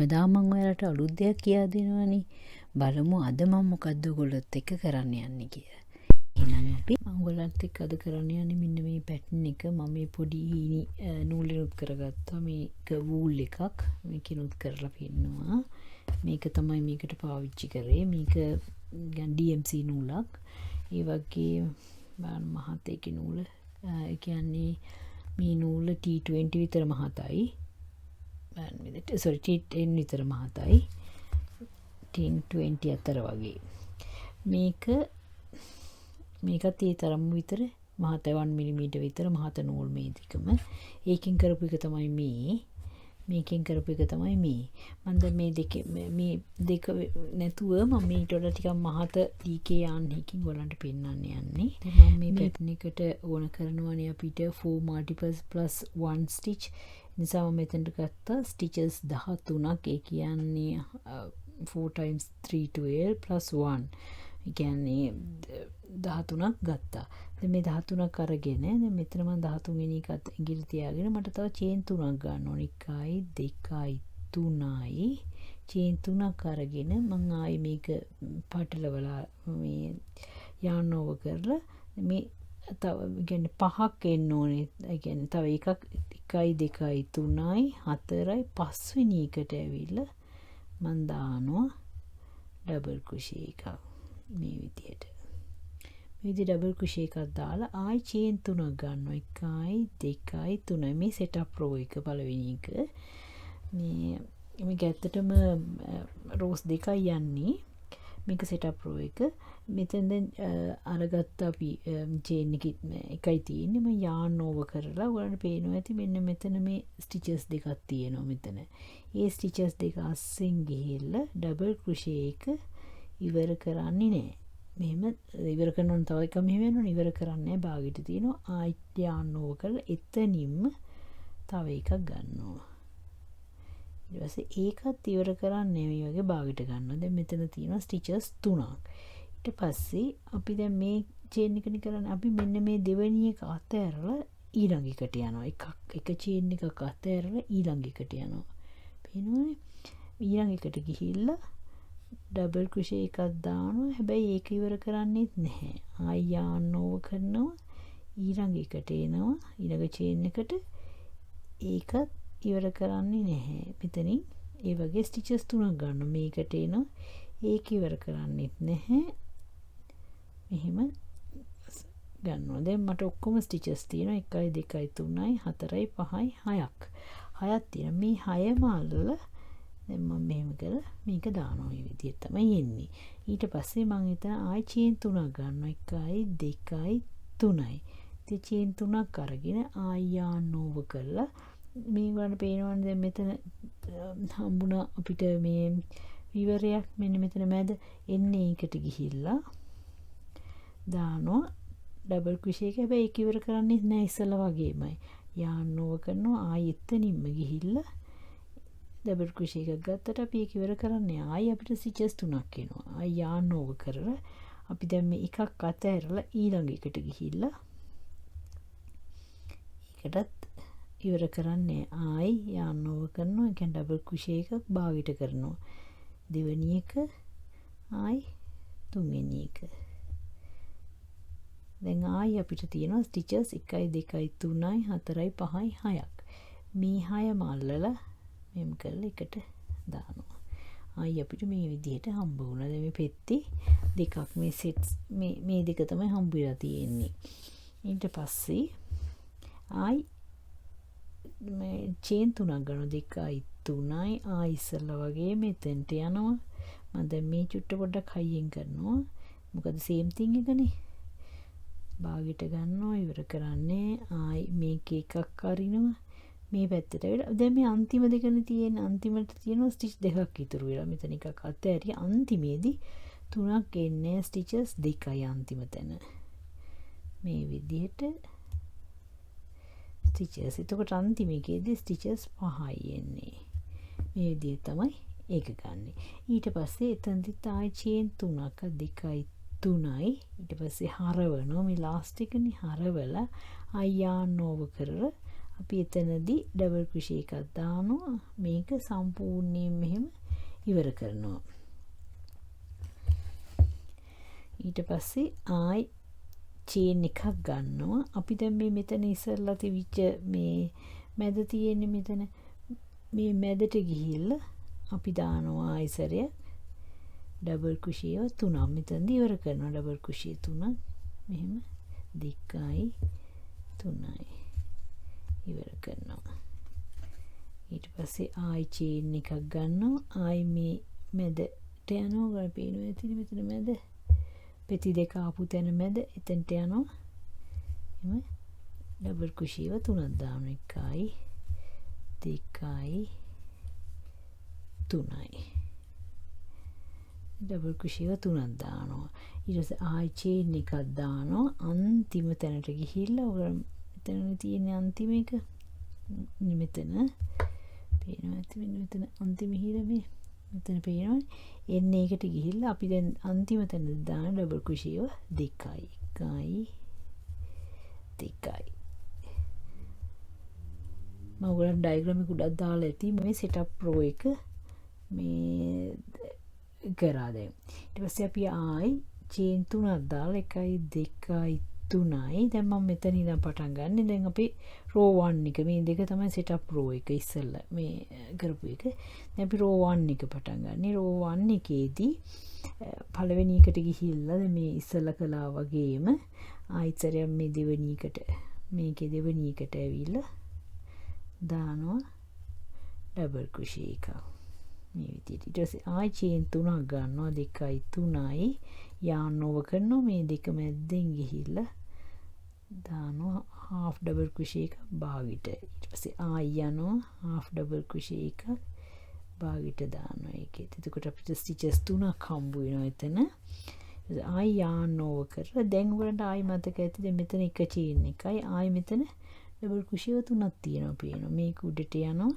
හැමදාම මම ඔයාලට අලුත් දෙයක් කියා දෙනවනේ. බලමු අද මම මොකද්ද ඔයගොල්ලොත් එක්ක කරන්න යන්නේ කියලා. එහෙනම් අපි මම ඔයගොල්ලන්ත් එක්ක අද කරන්න යන්නේ මෙන්න මේ පැටර්න් එක. මම මේ පොඩි නූලෙනුත් කරගත්තා. මේක වූල් එකක්. මේකිනුත් කරලා පෙන්නනවා. මේක තමයි මේකට පාවිච්චි කරේ. මේක DMC නූලක්. ඒ වගේ බලන්න මහත් ඒකේ නූල. ඒ කියන්නේ මේ නූල T20 විතර මහතයි. T10 විතර මහතයි. T20 අතර වගේ. මේකත් ඒ තරම් විතර මහත 1 mm විතර මහත නූල් මේ දෙකම. ඒකෙන් කරපු එක තමයි මේ. මේකෙන් කරපු එක තමයි මේ. මම දැන් මේ දෙක නැතුව මම ඊට වඩා ටිකක් මහත DK යාන්හිකින් ඔයගලන්ට පෙන්නන්න යන්නේ. මම මේ පැටර්න් එකට ඕන කරනවානේ අපිට 4 multiples plus 1 stitch. නිසා මම මෙතනට ගත්තා stitches 13ක්. ඒ කියන්නේ 4 times 3 12 plus 1. ඒ කියන්නේ 13ක් ගත්තා. දැන් මේ 13ක් අරගෙන දැන් මෙතන මම 13 වෙනි එකත් ඉඟිලි තියාගෙන මට තව චේන් 3ක් ගන්න ඕනේ. 1යි 2යි 3යි චේන් 3ක් අරගෙන මම ආයේ මේක පටලවලා මේ yarn over කරලා මේ තව කියන්නේ 5ක් එන්න ඕනේ. ඒ කියන්නේ තව එකක් 1යි 2යි 3යි 4යි 5 වෙනි එකට ඇවිල්ලා මම දානවා ඩබල් ක්‍රොෂේ එකක් මේ විදියට. මේ විදිහට ඩබල් ක්‍රොෂේ එකක් දාලා ආයි චේන් 3ක් ගන්නවා. 1යි 2යි 3යි මේ සෙටප් රෝ එක පළවෙනි එක. මේක ඇත්තටම රෝස් දෙකයි යන්නේ. මේක සෙටප් රෝ එක. මෙතෙන් දැන් අරගත්ත අපි චේන් එකයි තියෙන්නේ. මම yarn over කරලා ඔයාලට පේනවා ඇති මෙන්න මෙතන මේ ස්ටිචස් දෙකක් තියෙනවා මෙතන. ඒ ස්ටිචස් දෙක අස්සෙන් ගිහිල්ලා ඩබල් ක්‍රොෂේ එක ඉවර කරන්නේ නැහැ. මෙහෙම ඉවර කරනොත් තව එකක් මෙහෙම වෙනවනේ. ඉවර කරන්නේ නැහැ. භාගෙට තියෙනවා. ආයිත් yarn over කරලා එතනින්ම තව එකක් ගන්නවා. ඊට පස්සේ ඒකත් ඉවර කරන්නේ මේ වගේ භාගෙට ගන්නවා. දැන් මෙතන තියෙනවා ස්ටිචස් 3ක්. ඊට පස්සේ අපි දැන් මේ චේන් එකනේ කරන්නේ. අපි මෙන්න මේ දෙවෙනි එක අතහැරලා ඊළඟ එකට යනවා. එක චේන් එකක් අතහැරලා ඊළඟ එකට යනවා. පේනවනේ? ඊළඟ එකට ගිහිල්ලා ඩබල් ක්‍රොෂේ එකක් දානවා. හැබැයි ඒක ඉවර කරන්නේත් නැහැ. ආයි yarn over කරනවා. ඊළඟ එකට එනවා. ඊළඟ චේන් එකට ඒකත් ඉවර කරන්නේ නැහැ. මෙතනින් ඒ වගේ ස්ටිචස් 3ක් ගන්නවා. මේකට එනවා. ඒක ඉවර කරන්නේත් නැහැ. මෙහෙම ගන්නවා. දැන් මට ඔක්කොම ස්ටිචස් තියෙනවා. 1යි 2යි 3යි 4යි 5යි 6ක්. 6ක් තියෙනවා. මේ 6ම අල්ලලා දැන් මම මෙහෙම කරලා මේක දානවා. මේ විදිහට තමයි එන්නේ. ඊට පස්සේ මම එතන ආයි චේන් 3ක් ගන්නවා. 1යි 2යි 3යි. ඉතින් චේන් 3ක් අරගෙන ආයි yarn over කරලා මේ වලට පේනවනේ දැන් මෙතන හම්බුණා අපිට මේ විවරයක් මෙන්න මෙතන මැද එන්නේ ඒකට ගිහිල්ලා දානවා ඩබල් ක්‍රොෂේ එක. හැබැයි ඒක ඉවර කරන්නේ නැහැ ඉස්සලා වගේමයි. yarn over කරනවා ආයි එතනින්ම ගිහිල්ලා ඩබල් ක්‍රොෂේ එකක් ගත්තට අපි ඒක ඉවර කරන්නේ ආයි අපිට ස්ටිචස් 3ක් එනවා. ආයි yarn over කරලා අපි දැන් මේ එකක් අතහැරලා ඊළඟ එකට ගිහිල්ලා ඒකටත් ඉවර කරන්නේ ආයි yarn over කරනවා. ඒ කියන්නේ ඩබල් ක්‍රොෂේ එකක් භාගයට කරනවා. දෙවෙනි එක ආයි තුන්වෙනි එක. දැන් ආයි අපිට තියෙනවා ස්ටිචස් 1යි 2යි 3යි 4යි 5යි 6ක්. මේ 6ම අල්ලලා මෙම් කරලා එකට දානවා. ආයි අපිට මේ විදිහට හම්බ වුණා. දැන් මේ පෙත්ති දෙකක් මේ සෙට්ස් මේ දෙක තමයි හම්බ වෙලා තියෙන්නේ. ඊට පස්සේ ආයි මේ චේන් 3ක් ගන්නවා. 2යි 3යි ආයි ඉස්සලා වගේ මෙතෙන්ට යනවා. මම දැන් මේ චුට්ට පොඩ්ඩක් හයියෙන් කරනවා. මොකද සේම් තින් එකනේ. භාගෙට ගන්නවා ඉවර කරන්නේ ආයි මේක එකක් අරිනවා. මේ පැත්තට ඇවිල්ලා දැන් මේ අන්තිම දෙකනේ තියෙන්නේ. අන්තිමට තියෙනවා ස්ටිච් දෙකක් ඉතුරු වෙලා. මෙතන එකක් අතහැරිය අන්තිමේදී 3ක් එන්නේ ස්ටිචස් 2යි අන්තිම තැන. මේ විදිහට ස්ටිචස්. එතකොට අන්තිම එකේදී ස්ටිචස් 5යි එන්නේ. මේ විදිහට තමයි ඒක ගන්නෙ. ඊට පස්සේ එතනදිත් ආයි චේන් 3ක් 2යි 3යි ඊට පස්සේ හරවනවා. මේ ලාස්ට් එකනේ හරවලා ආයි yarn over කරලා අපි එතනදී ඩබල් ක්‍රොෂේ එකක් දානවා. මේක සම්පූර්ණයෙන් මෙහෙම ඉවර කරනවා. ඊට පස්සේ ආයි චේන් එකක් ගන්නවා. අපි දැන් මේ මෙතන ඉස්සරලා තිබිච්ච මේ මැද තියෙන්නේ මෙතන මේ මැදට ගිහිල්ලා අපි දානවා ආයිසරයක් ඩබල් කුෂිය 3ක් මෙතනදී ඉවර කරනවා. ඩබල් කුෂිය 3ක් මෙහෙම 2යි 3යි ඉවර කරනවා. ඊට පස්සේ ආයි චේන් එකක් ගන්නවා. ආයි මේ මැදට යනවා. පේනවා ඇතිනේ මෙතන මැද පෙති දෙක ආපු තැන මැද එතනට යනවා. එහම ඩබල් කුෂියව 3ක් දානවා. 1යි 2යි 3යි ඩබල් කුෂියව 3ක් දානවා. ඊට පස්සේ ආයි චේන් එකක් දානවා. අන්තිම තැනට ගිහිල්ලා ඔය මෙතන තියෙන අන්තිම එක මෙතන පේනවා ඇති මෙතන අන්තිම හිර මේ මෙතන පේනවනේ. එන්නේ එකට ගිහිල්ලා අපි දැන් අන්තිම තැන දාන ඩබල් කුෂියව 2යි 1යි 2යි. මම ඔයගොල්ලන්ට ඩයග්‍රෑම් එක උඩක් දාලා ඇති මේ සෙටප් ප්‍රෝ එක මේ කරා දැන්. ඊට පස්සේ අපි ආයි චේන් 3ක් දාලා 1යි 2යි 3යි. දැන් මම මෙතන ඉඳන් පටන් ගන්න. දැන් අපි රෝ 1 එක මේ දෙක තමයි සෙටප් රෝ එක ඉස්සෙල්ලා මේ කරපු එක. දැන් අපි රෝ 1 එක පටන් ගන්න. රෝ 1 එකේදී පළවෙනි එකට ගිහිල්ලා දැන් මේ ඉස්සෙල්ලා කළා වගේම ආයිතරයක් මේ දෙවෙනි එකට මේකේ දෙවෙනි එකට ඇවිල්ලා දානවා ඩබල් කුෂි එකක්. මේ විදිහට. ඊට පස්සේ ආයි චේන් 3ක් ගන්නවා. 2යි 3යි යාන් ඕවර් කරනවා. මේ දෙක මැද්දෙන් ගිහිල්ලා දානවා half double crochet එක භාගිට. ඊට පස්සේ ආයි යනවා half double crochet එක භාගිට දානවා ඒකේ. එතකොට අපිට stitches 3ක් හම්බ වෙනවා එතන. ආයි යාන් ඕවර් කරලා දැන් වලට ආයි මතක ඇති දැන් මෙතන එක චේන් එකයි ආයි මෙතන double crochet 3ක් තියෙනවා පේනවා. මේක උඩට යනවා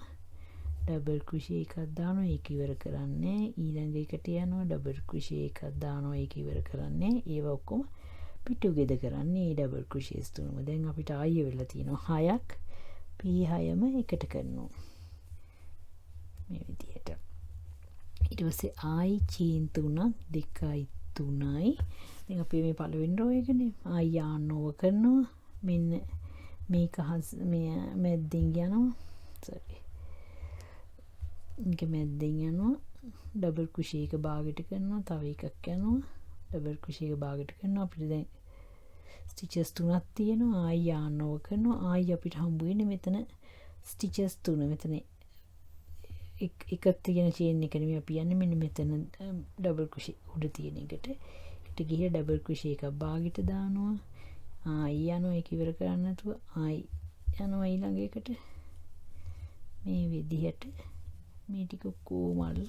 ඩබල් කුෂි එකක් දානවා ඒක ඉවර කරන්නේ. ඊළඟ එකට යනවා ඩබල් කුෂි එකක් දානවා ඒක ඉවර කරන්නේ. ඒව ඔක්කොම පිටු ගෙද කරන්නේ ඒ ඩබල් කුෂිස් තුනම. දැන් අපිට ආයෙ වෙලා තියෙනවා 6ක්. P6ම එකට කරනවා මේ විදිහට. ඊට පස්සේ ආයි චේන් 3ක් 2යි 3යි. දැන් අපි මේ පළවෙනි රෝ එකනේ ආයි යාන් ඕවර් කරනවා. මෙන්න මේක මේ මැද්දෙන් යනවා. sorry මේක මැද්දෙන් යනවා ඩබල් කුෂි එක භාගයට කරනවා. තව එකක් යනවා ඩබල් කුෂි එක භාගයට කරනවා. අපිට දැන් ස්ටිචස් 3ක් තියෙනවා. ආයි යාන් ඕවර් කරනවා. ආයි අපිට හම්බ වෙන්නේ මෙතන ස්ටිචස් 3. මෙතන එක තියෙන චේන් එක නෙමෙයි අපි යන්නේ මෙන්න මෙතන ඩබල් කුෂි උඩ තියෙන එකට. ඒකට ගිහින් ඩබල් කුෂි එකක් භාගයට දානවා. ආයි යනවා ඒක ඉවර කරන්න නැතුව ආයි යනවා ඊළඟ එකට මේ විදිහට මේ ටික කොමල්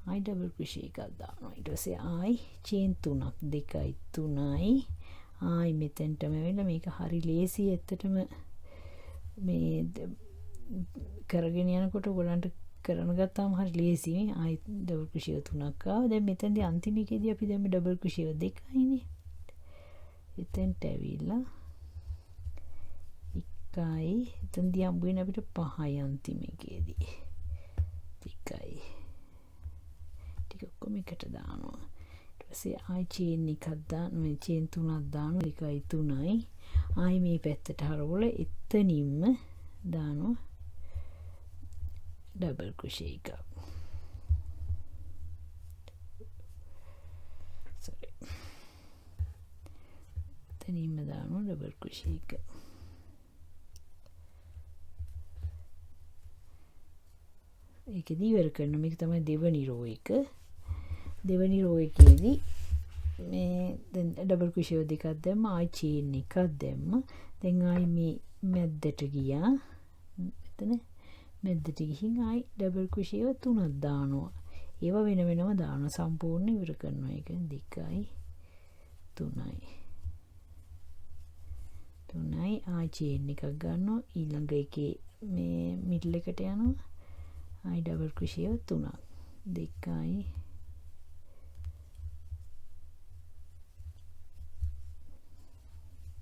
ආයි ඩබල් ක්‍රොෂේ එකක් දානවා. ඊට පස්සේ ආයි චේන් 3ක් 2යි 3යි ආයි මෙතෙන්ටම වෙලා මේක හරි ලේසි ඇත්තටම මේ කරගෙන යනකොට ඔයගලන්ට කරන ගත්තාම හරි ලේසි. ආයි ඩබල් ක්‍රොෂේ 3ක් ආවා. දැන් මෙතෙන්දී අන්තිම එකේදී අපි දැන් ඩබල් ක්‍රොෂේ 2යිනේ. එතෙන්ට ඇවිල්ලා එකයි එතෙන්දී හම්බ වෙන අපිට 5යි අන්තිම එකේදී. එකයි ටික ඔක්කොම එකට දානවා. ඊට පස්සේ ආයි චේන් එකක් දානවා. මේ චේන් 3ක් දානවා. 1යි 3යි ආයි මේ පැත්තට හරවලා එතනින්ම දානවා ඩබල් ක්‍රොෂේ එකක්. sorry එතනින්ම දානවා ඩබල් ක්‍රොෂේ එක. ඒකෙදී ඉවර කරනවා. මේක තමයි දෙවනි රෝ එක. දෙවනි රෝ එකේදී මේ දැන් ඩබල් ක්‍රොෂේ දෙකක් දැම්ම ආයි චේන් එකක් දැම්ම. දැන් ආයි මේ මැද්දට ගියා. මෙතන මැද්දට ගිහින් ආයි ඩබල් ක්‍රොෂේ 3ක් දානවා. ඒව වෙන වෙනම දානවා. සම්පූර්ණ ඉවර කරනවා. ඒක 2යි 3යි 3යි ආයි චේන් එකක් ගන්නවා. ඊළඟ එකේ මේ මිඩල් එකට යනවා. ආයි ඩබල් ක්‍රොෂේ 3ක් 2යි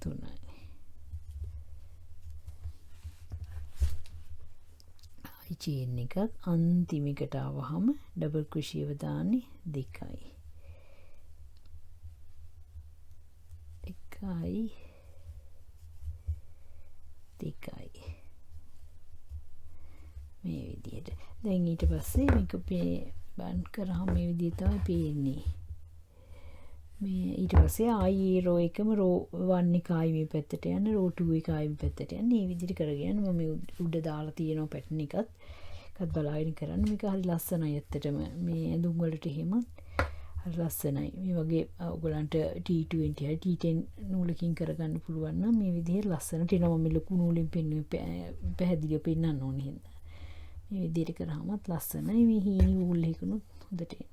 3යි චේන් එකක් අන්තිමකට ආවහම ඩබල් ක්‍රොෂියව දාන්නේ 2යි 1යි 2යි මේ විදිහට. දැන් ඊට පස්සේ මේක බන් කරාම මේ විදිහට තමයි පේන්නේ. මේ ඊට පස්සේ ආයි රෝ එකම රෝ 1 එක ආයි මේ පැත්තට යන රෝ 2 එක ආයි මේ පැත්තට යන මේ විදිහට කරගෙන මම උඩ දාලා තියෙනවා පැටර්න් එකත් බලාගෙන කරන්න. මේක හරි ලස්සනයි ඇත්තටම. මේ ඇඳුම් වලට එහෙමත් හරි ලස්සනයි. මේ වගේ ඔයගලන්ට T20 හරි T10 නූලකින් කරගන්න පුළුවන් නම් මේ විදිහට ලස්සනට එනවා. මම ලොකු නූලෙන් පැහැදිලිව පෙන්නන්න ඕනේ හින්දා. මේ විදිහට කරාමත් ලස්සනයි. මේ හීනි වූල් එකනොත් හොඳට එනවා.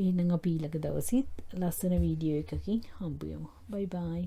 එහෙනම් අපි ඊළඟ දවසෙත් ලස්සන වීඩියෝ එකකින් හම්බ වෙමු. බයි බයි.